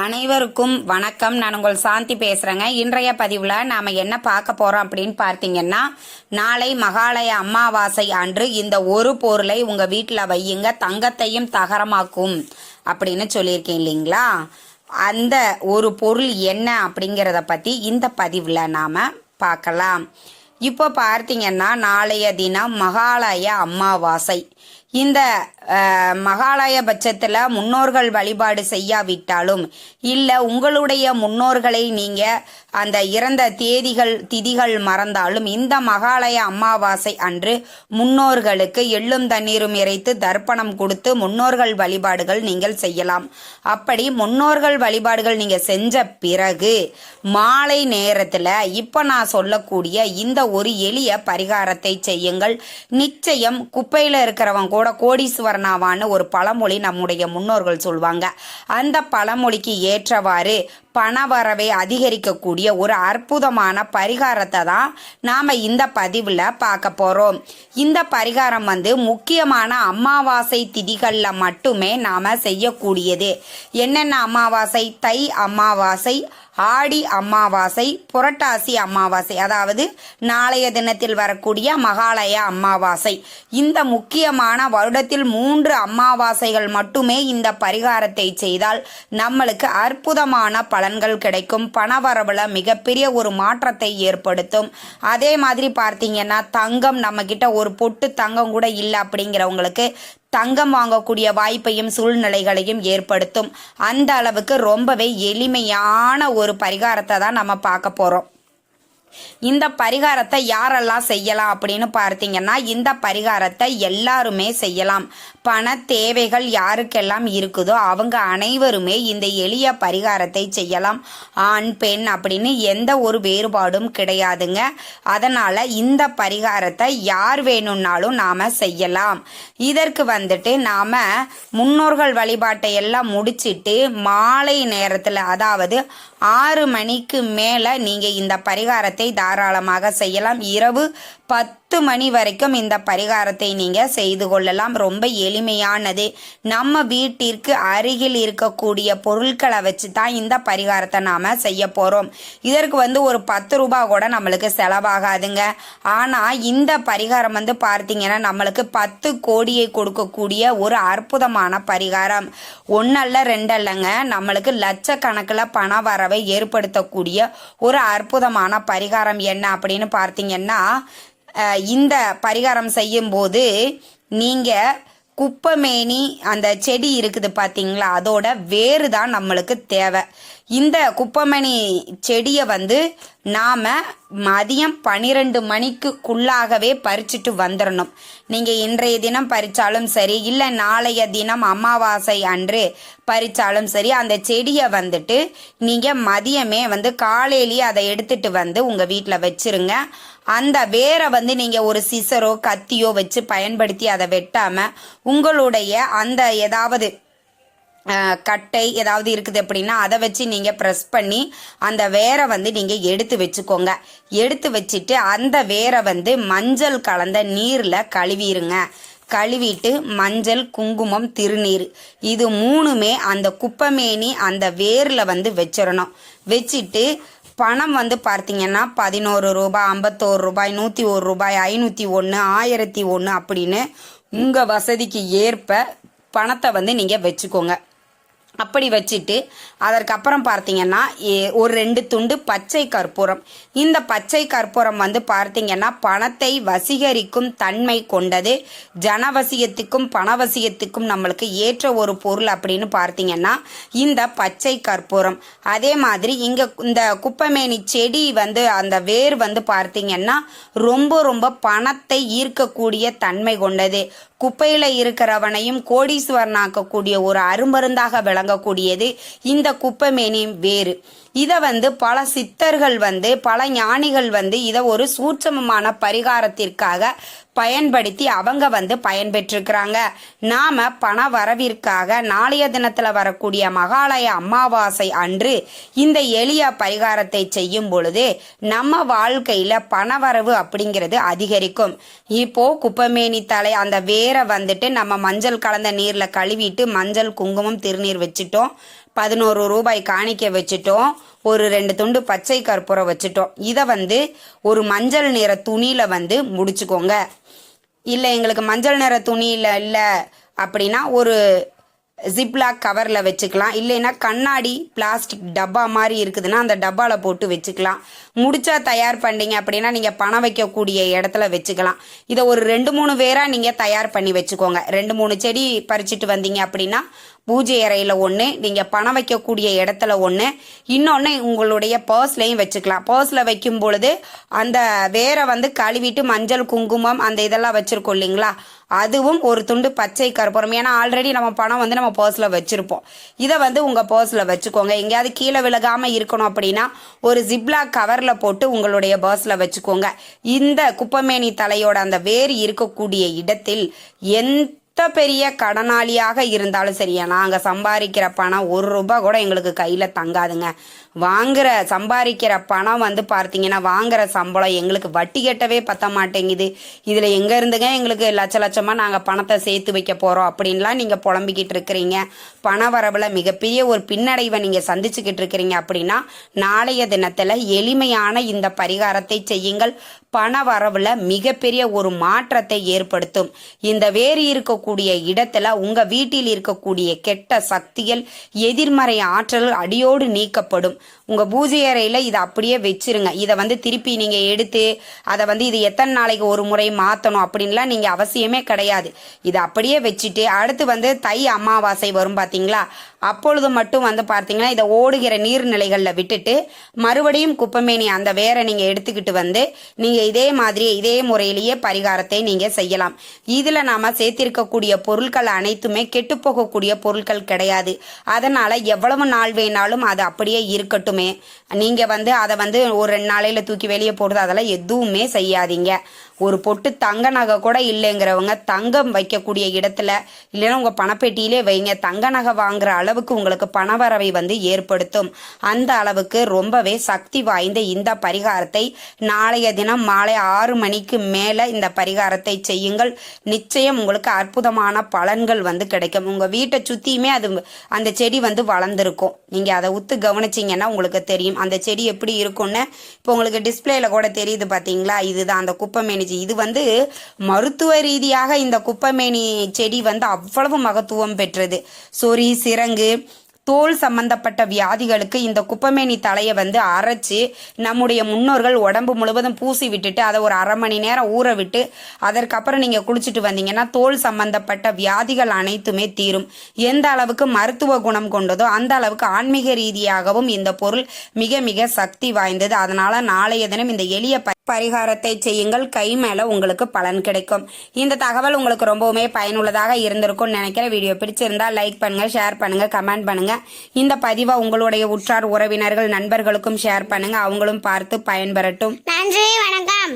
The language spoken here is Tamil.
அனைவருக்கும் வணக்கம். நான் உங்கள் சாந்தி பேசுறேங்க. இன்றைய பதிவுல நாம என்ன பார்க்க போறோம் அப்படின்னு பார்த்தீங்கன்னா, நாளை மகாலய அமாவாசை அன்று இந்த ஒரு பொருளை உங்க வீட்டில் வையுங்க, தங்கத்தையும் தகரமாக்கும் அப்படின்னு சொல்லியிருக்கேன் இல்லைங்களா? அந்த ஒரு பொருள் என்ன அப்படிங்கிறத பத்தி இந்த பதிவுல நாம பார்க்கலாம். இப்போ பார்த்தீங்கன்னா, நாளைய தினம் மகாலய அமாவாசை. இந்த மகாலய பட்சத்தில் முன்னோர்கள் வழிபாடு செய்யாவிட்டாலும் இல்லை, உங்களுடைய முன்னோர்களை நீங்கள் அந்த இறந்த திதிகள் மறந்தாலும் இந்த மகாலய அமாவாசை அன்று முன்னோர்களுக்கு எள்ளும் தண்ணீரும் இறைத்து தர்ப்பணம் கொடுத்து முன்னோர்கள் வழிபாடுகள் நீங்கள் செய்யலாம். அப்படி முன்னோர்கள் வழிபாடுகள் நீங்கள் செஞ்ச பிறகு மாலை நேரத்தில் இப்போ நான் சொல்லக்கூடிய இந்த ஒரு எளிய பரிகாரத்தை செய்யுங்கள். நிச்சயம் குப்பையில் இருக்கிறவங்க கூட கோடீஸ்வரனாவான்னு ஒரு பழமொழி நம்முடைய முன்னோர்கள் சொல்லுவாங்க. அந்த பழமொழிக்கு ஏற்றவாறு பணவரவை அதிகரிக்கக்கூடிய ஒரு அற்புதமான பரிகாரத்தை தான் நாம் இந்த பதிவில் பார்க்க போகிறோம். இந்த பரிகாரம் முக்கியமான அமாவாசை திதிகளில் மட்டுமே நாம் செய்யக்கூடியது. என்னென்ன அமாவாசை? தை அமாவாசை, ஆடி அமாவாசை, புரட்டாசி அமாவாசை, அதாவது நாளைய தினத்தில் வரக்கூடிய மகாலய அமாவாசை. இந்த முக்கியமான வருடத்தில் 3 அமாவாசைகள் மட்டுமே இந்த பரிகாரத்தை செய்தால் நம்மளுக்கு அற்புதமான பலன்கள் கிடைக்கும். பணவரவுல மிகப்பெரிய ஒரு மாற்றத்தை ஏற்படுத்தும். அதே மாதிரி பார்த்தீங்கன்னா, தங்கம் நம்ம கிட்ட ஒரு பொட்டு தங்கம் கூட இல்லை அப்படிங்கிறவங்களுக்கு தங்கம் வாங்கக்கூடிய வாய்ப்பையும் சூழ்நிலைகளையும் ஏற்படுத்தும். அந்த அளவுக்கு ரொம்பவே எளிமையான ஒரு பரிகாரத்தை தான் நம்ம பார்க்க போறோம். இந்த பரிகாரத்தை யாரெல்லாம் செய்யலாம் அப்படின்னு பார்த்தீங்கன்னா, இந்த பரிகாரத்தை எல்லாருமே செய்யலாம். பண தேவைகள் யாருக்கெல்லாம் இருக்குதோ அவங்க அனைவருமே இந்த எளிய பரிகாரத்தை செய்யலாம். ஆண் பெண் அப்படின்னு எந்த ஒரு வேறுபாடும் கிடையாதுங்க. அதனால இந்த பரிகாரத்தை யார் வேணும்னாலும் நாம செய்யலாம். இதற்கு நாம முன்னோர்கள் வழிபாட்டை எல்லாம் முடிச்சிட்டு மாலை நேரத்தில், அதாவது 6 மணிக்கு மேல நீங்க இந்த பரிகாரத்தை தாராளமாக செய்யலாம். இரவு 10 மணி வரைக்கும் இந்த பரிகாரத்தை நீங்க செய்து கொள்ளலாம். ரொம்ப எளிமையானது. நம்ம வீட்டிற்கு அருகில் இருக்கக்கூடிய பொருட்களை வச்சு தான் இந்த பரிகாரத்தை நாம செய்ய போறோம். இதற்கு ஒரு 10 ரூபாய் கூட நம்மளுக்கு செலவாகாதுங்க. ஆனா இந்த பரிகாரம் பார்த்தீங்கன்னா நம்மளுக்கு 10 கோடியை கொடுக்கக்கூடிய ஒரு அற்புதமான பரிகாரம். ஒன்னல்ல ரெண்டல்லங்க, நம்மளுக்கு லட்சக்கணக்கில் பண வரவை ஏற்படுத்தக்கூடிய ஒரு அற்புதமான பரிகாரம். என்ன அப்படின்னு பார்த்தீங்கன்னா, இந்த பரிகாரம் செய்யும் போது நீங்க குப்பமேனி அந்த செடி இருக்குது பார்த்தீங்களா, அதோட வேறு தான் நம்மளுக்கு தேவை. இந்த குப்பமணி செடியை நாம மதியம் 12 மணிக்குள்ளாகவே பறிச்சுட்டு வந்துடணும். நீங்க இன்றைய தினம் பறிச்சாலும் சரி, இல்லை நாளைய தினம் அமாவாசை அன்று பறிச்சாலும் சரி, அந்த செடியை நீங்க மதியமே காலையிலேயே அதை எடுத்துட்டு உங்க வீட்டில் வச்சிருங்க. அந்த வேரை நீங்க ஒரு சிசரோ கத்தியோ வச்சு பயன்படுத்தி அதை வெட்டாம உங்களுடைய அந்த ஏதாவது கட்டை ஏதாவது இருக்குது அப்படின்னா அதை வச்சு நீங்கள் ப்ரெஸ் பண்ணி அந்த வேரை நீங்கள் எடுத்து வச்சுக்கோங்க. எடுத்து வச்சுட்டு அந்த வேரை மஞ்சள் கலந்த நீரில் கழுவிடுங்க. கழுவிட்டு மஞ்சள், குங்குமம், திருநீர் இது 3மே அந்த குப்பமேனி அந்த வேரில் வச்சிடணும். வச்சுட்டு பணம் பார்த்தீங்கன்னா 11 ரூபாய், 51 ரூபாய், 101 ரூபாய், 501, 1001 அப்படின்னு உங்கள் வசதிக்கு ஏற்ப பணத்தை நீங்கள் வச்சுக்கோங்க. அப்படி வச்சுட்டு அதற்கப்புறம் பார்த்தீங்கன்னா ஒரு 2 துண்டு பச்சை கற்பூரம். இந்த பச்சை கற்பூரம் பார்த்தீங்கன்னா பணத்தை வசீகரிக்கும் தன்மை கொண்டது. ஜனவசியத்துக்கும் பணவசியத்துக்கும் நம்மளுக்கு ஏற்ற ஒரு பொருள் அப்படின்னு பார்த்தீங்கன்னா இந்த பச்சை கற்பூரம். அதே மாதிரி இங்கே இந்த குப்பமேனி செடி அந்த வேர் பார்த்தீங்கன்னா ரொம்ப ரொம்ப பணத்தை ஈர்க்கக்கூடிய தன்மை கொண்டது. குப்பையில் இருக்கிறவனையும் கோடீஸ்வரனாக்கக்கூடிய ஒரு அருமருந்தாக விளங்கக்கூடியது இந்த குப்பமேனி வேறு. இதை பல சித்தர்கள் பல ஞானிகள் இதை ஒரு சூட்சமமான பரிகாரத்திற்காக பயன்படுத்தி அவங்க பயன்பெற்றிருக்கிறாங்க. நாம பண வரவிற்காக நாளைய தினத்துல வரக்கூடிய மகாலய அமாவாசை அன்று இந்த எளிய பரிகாரத்தை செய்யும் பொழுது நம்ம வாழ்க்கையில பணவரவு அப்படிங்கிறது அதிகரிக்கும். இப்போ குப்பமேனி தலை அந்த வேரை நம்ம மஞ்சள் கலந்த நீர்ல கழுவிட்டு மஞ்சள், குங்குமம், திருநீர் வச்சுட்டோம். 11 ரூபாய் காணிக்க வச்சுட்டோம். ஒரு 2 துண்டு பச்சை கற்பூரம் வச்சுட்டோம். இதை வந்து ஒரு மஞ்சள் நிற துணியில வந்து முடிச்சுக்கோங்க. இல்லை எங்களுக்கு மஞ்சள் நிற துணியில் இல்லை அப்படின்னா ஒரு ஜிப்லாக் கவரில் வச்சுக்கலாம். இல்லைன்னா கண்ணாடி பிளாஸ்டிக் டப்பா மாதிரி இருக்குதுன்னா அந்த டப்பாவில் போட்டு வச்சுக்கலாம். முடிச்சா தயார் பண்ணிங்க அப்படின்னா நீங்கள் பணம் வைக்கக்கூடிய இடத்துல வச்சுக்கலாம். இதை ஒரு 2-3 பேராக நீங்கள் தயார் பண்ணி வச்சுக்கோங்க. 2-3 செடி பறிச்சுட்டு வந்தீங்க அப்படின்னா பூஜை அறையில் ஒன்று, நீங்கள் பணம் வைக்கக்கூடிய இடத்துல ஒன்று, இன்னொன்று உங்களுடைய பர்ஸ்லையும் வச்சுக்கலாம். பர்ஸில் வைக்கும் பொழுது அந்த வேரை வந்து கழுவிட்டு மஞ்சள் குங்குமம் அந்த இதெல்லாம் வச்சுருக்கோம் இல்லைங்களா, அதுவும் ஒரு துண்டு பச்சை கற்பூரம். ஏன்னா ஆல்ரெடி நம்ம பணம் வந்து நம்ம பர்ஸில் வச்சுருப்போம். இதை வந்து உங்கள் பர்ஸில் வச்சுக்கோங்க. எங்கேயாவது கீழே விலகாமல் இருக்கணும் அப்படின்னா ஒரு ஜிப்லாக் கவரில் போட்டு உங்களுடைய பர்ஸில் வச்சுக்கோங்க. இந்த குப்பமேனி தலையோட அந்த வேர் இருக்கக்கூடிய இடத்தில் எந்த பெரிய கடனாளியாக இருந்தாலும் சரியா, நாங்கள் சம்பாதிக்கிற பணம் 1 ரூபாய் கூட எங்களுக்கு கையில் தங்காதுங்க. சம்பாதிக்கிற பணம் வந்து பார்த்தீங்கன்னா வாங்குற சம்பளம் எங்களுக்கு வட்டி கட்டவே பத்த மாட்டேங்குது. இதில் எங்கே இருந்துங்க எங்களுக்கு லட்சமாக நாங்கள் பணத்தை சேர்த்து வைக்க போகிறோம் அப்படின்லாம் நீங்கள் புலம்பிக்கிட்டு இருக்கிறீங்க. பண வரவில் மிகப்பெரிய ஒரு பின்னடைவை நீங்கள் சந்திச்சுக்கிட்டு இருக்கிறீங்க அப்படின்னா நாளைய தினத்தில் எளிமையான இந்த பரிகாரத்தை செய்யுங்கள். பண வரவில் மிகப்பெரிய ஒரு மாற்றத்தை ஏற்படுத்தும். இந்த வேறு இருக்கக்கூடிய இடத்துல உங்கள் வீட்டில் இருக்கக்கூடிய கெட்ட சக்திகள், எதிர்மறை ஆற்றல் அடியோடு நீக்கப்படும். உங்கள் பூஜை அறையில் இதை அப்படியே வச்சிருங்க. இதை வந்து திருப்பி நீங்கள் எடுத்து அதை வந்து இது எத்தனை நாளைக்கு ஒரு முறை மாற்றணும் அப்படின்லாம் நீங்கள் அவசியமே கிடையாது. இதை அப்படியே வச்சுட்டு அடுத்து வந்து தை அமாவாசை வரும் பார்த்தீங்களா, அப்பொழுது மட்டும் வந்து பார்த்தீங்கன்னா இதை ஓடுகிற நீர்நிலைகளில் விட்டுட்டு மறுபடியும் குப்பமேனி அந்த வேரை நீங்கள் எடுத்துக்கிட்டு வந்து நீங்கள் இதே முறையிலேயே பரிகாரத்தை நீங்கள் செய்யலாம். இதில் நாம் சேர்த்திருக்கக்கூடிய பொருட்கள் அனைத்துமே கெட்டு போகக்கூடிய பொருட்கள் கிடையாது. அதனால் எவ்வளவு நாள் வேணாலும் அது அப்படியே இருக்கட்டுமே. நீங்கள் வந்து அதை வந்து ஒரு 2 நாளையில் தூக்கி வெளியே போடுறது அதெல்லாம் எதுவுமே செய்யாதீங்க. ஒரு பொட்டு தங்க நகை கூட இல்லைங்கிறவங்க தங்கம் வைக்கக்கூடிய இடத்துல இல்லைன்னா உங்கள் பணப்பெட்டியிலே வைங்க. தங்க நகை வாங்குற அளவுக்கு உங்களுக்கு பணவரவை வந்து ஏற்படுத்தும். அந்த அளவுக்கு ரொம்பவே சக்தி வாய்ந்த இந்த பரிகாரத்தை நாளைய தினம் மாலை 6 மணிக்கு மேலே இந்த பரிகாரத்தை செய்யுங்கள். நிச்சயம் உங்களுக்கு அற்புதமான பலன்கள் வந்து கிடைக்கும். உங்கள் வீட்டை சுற்றியுமே அந்த செடி வந்து வளர்ந்துருக்கும். நீங்கள் அதை உத்து கவனிச்சிங்கன்னா உங்களுக்கு தெரியும் அந்த செடி எப்படி இருக்கும்னு. இப்போ உங்களுக்கு டிஸ்பிளேல கூட தெரியுது பார்த்தீங்களா, இதுதான் அந்த குப்பமேனி. இது வந்து மருத்துவ ரீதியாக இந்த குப்பமேனி செடி வந்து அவ்வளவு மகத்துவம் பெற்றது. சொறி, சிரங்கு, தோல் சம்பந்தப்பட்ட வியாதிகளுக்கு இந்த குப்பமேனி தலையை வந்து அரைச்சி நம்முடைய முன்னோர்கள் உடம்பு முழுவதும் பூசி விட்டுட்டு அதை ஒரு 1/2 மணி நேரம் ஊற விட்டு அதற்கப்புறம் நீங்கள் குளிச்சுட்டு வந்தீங்கன்னா தோல் சம்பந்தப்பட்ட வியாதிகள் அனைத்துமே தீரும். எந்த அளவுக்கு மருத்துவ குணம் கொண்டதோ அந்த அளவுக்கு ஆன்மீக ரீதியாகவும் இந்த பொருள் மிக மிக சக்தி வாய்ந்தது. அதனால நாளைய தினம் இந்த எளிய பரிகாரத்தை செய்யுங்கள். கை மேல உங்களுக்கு பலன் கிடைக்கும். இந்த தகவல் உங்களுக்கு ரொம்பவுமே பயனுள்ளதாக இருந்திருக்கும் நினைக்கிற. வீடியோ பிடிச்சிருந்தா லைக் பண்ணுங்க, ஷேர் பண்ணுங்க, கமெண்ட் பண்ணுங்க. இந்த பதிவை உங்களுடைய உற்றார் உறவினர்கள் நண்பர்களுக்கும் ஷேர் பண்ணுங்க. அவங்களும் பார்த்து பயன்பெறட்டும். நன்றி, வணக்கம்.